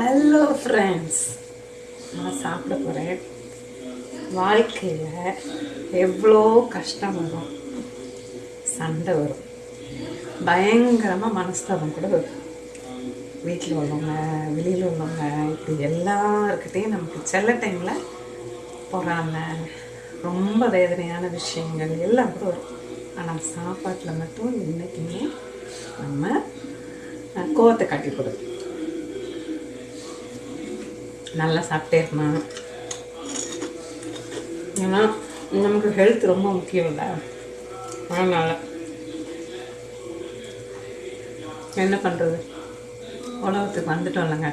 Hello friends, நான் சாப்பிட போகிறேன். வாழ்க்கையில் எவ்வளோ கஷ்டம் வரும், சண்டை வரும், பயங்கரமாக மனஸ்தாபம் கூட வரும். வீட்டில் உள்ளவங்க, வெளியில் உள்ளவங்க, இப்படி எல்லாருக்கிட்டையும் நமக்கு சில டைமில் பொறாமை, ரொம்ப வேதனையான விஷயங்கள் எல்லாம் கூட வரும். ஆனால் சாப்பாட்டில் மட்டும் என்றைக்குமே நம்ம கோவத்தை காட்டிக்கூடாது. நல்லா சாப்பிட்டே இருக்கணும். ஏன்னா நமக்கு ஹெல்த் ரொம்ப முக்கியம் இல்லை. அதனால் என்ன பண்ணுறது, உலகத்துக்கு வந்துட்டோம் இல்லைங்க,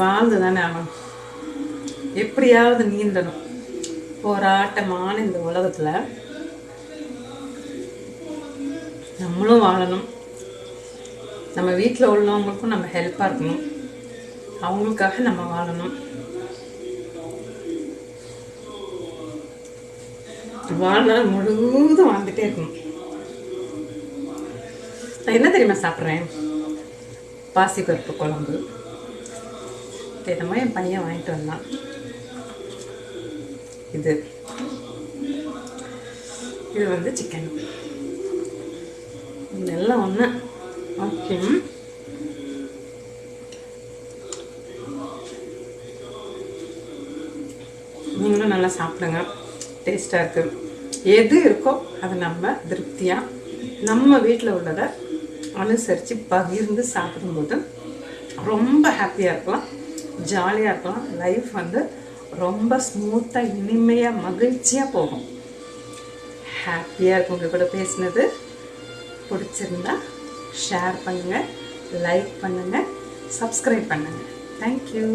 வாழ்ந்து தானே ஆகணும். எப்படியாவது நீந்தணும். போராட்டமான இந்த உலகத்தில் நம்மளும் வாழணும். நம்ம வீட்டில் உள்ளவங்களுக்கும் நம்ம ஹெல்ப்பாக இருக்கணும். அவங்களுக்காக நம்ம வாழணும். வாழ்நாள் முழுவதும் வாழ்ந்துட்டே இருக்கணும். நான் என்ன தெரியுமா சாப்பிட்றேன்? பாசிப்பருப்பு குழம்பு. என்னமோ என் பையன் வாங்கிட்டு வந்தான். இது வந்து சிக்கன். இதெல்லாம் ஒன்று. ஓகே, நீங்களும் நல்லா சாப்பிடுங்க. டேஸ்ட்டாக இருக்குது. எது இருக்கோ அதை நம்ம திருப்தியாக நம்ம வீட்டில் உள்ளதை அனுசரித்து பகிர்ந்து சாப்பிடும்போது ரொம்ப ஹாப்பியாக இருக்கலாம், ஜாலியாக இருக்கலாம். லைஃப் வந்து ரொம்ப ஸ்மூத்தாக, இனிமையாக, மகிழ்ச்சியாக போகும். ஹாப்பியாக இருக்கும். உங்கள் கூட பேசினது பிடிச்சிருந்தா ஷேர் பண்ணுங்கள், லைக் பண்ணுங்கள், சப்ஸ்கிரைப் பண்ணுங்கள். தேங்க்யூ.